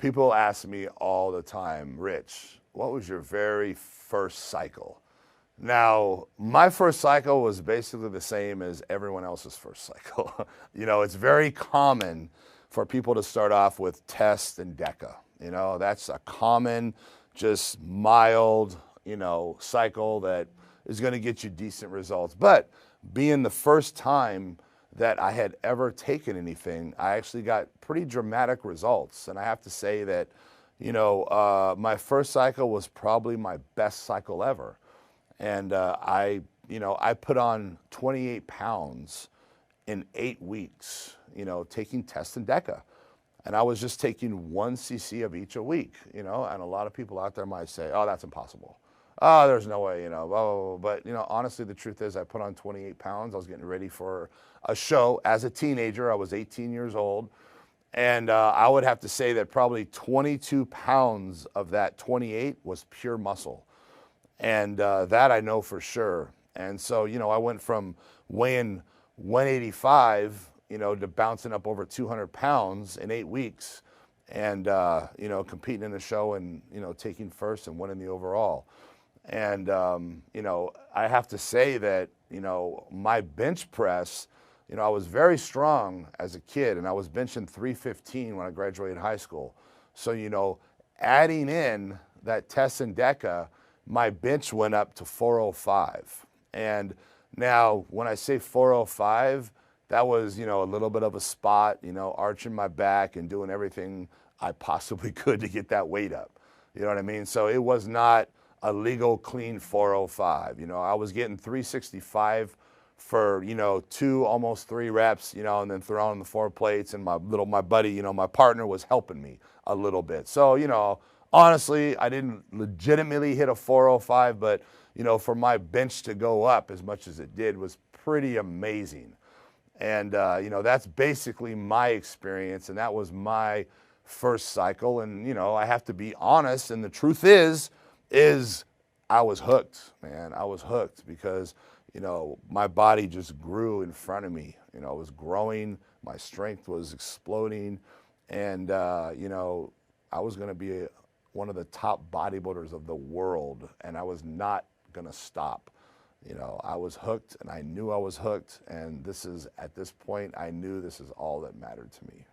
People ask me all the time, Rich, what was your very first cycle? Now, my first cycle was basically the same as everyone else's first cycle. It's very common for people to start off with test and DECA. That's a common, just mild, cycle that is going to get you decent results. But being the first time that I had ever taken anything, I actually got pretty dramatic results. And I have to say that, my first cycle was probably my best cycle ever. And I put on 28 pounds in 8 weeks, taking test and DECA. And I was just taking 1 cc of each a week, and a lot of people out there might say, oh, that's impossible. Oh, there's no way, blah, blah, blah. But, honestly, the truth is I put on 28 pounds. I was getting ready for a show as a teenager. I was 18 years old. And I would have to say that probably 22 pounds of that 28 was pure muscle. And that I know for sure. And so, I went from weighing 185, to bouncing up over 200 pounds in 8 weeks and, competing in the show and, taking first and winning the overall. And, I have to say that, my bench press, I was very strong as a kid and I was benching 315 when I graduated high school. So, adding in that test and DECA, my bench went up to 405. And now when I say 405, that was, a little bit of a spot, arching my back and doing everything I possibly could to get that weight up. You know what I mean? So it was not a legal clean 405. I was getting 365 for, 2, almost 3 reps, and then throwing the 4 plates, and my buddy, my partner was helping me a little bit. So, honestly, I didn't legitimately hit a 405, but, for my bench to go up as much as it did was pretty amazing. And, that's basically my experience, and that was my first cycle. And, I have to be honest, and the truth is I was hooked, man. I was hooked because, my body just grew in front of me. It was growing, my strength was exploding, and, I was going to be one of the top bodybuilders of the world, and I was not going to stop. I was hooked, and I knew I was hooked, and at this point, I knew this is all that mattered to me.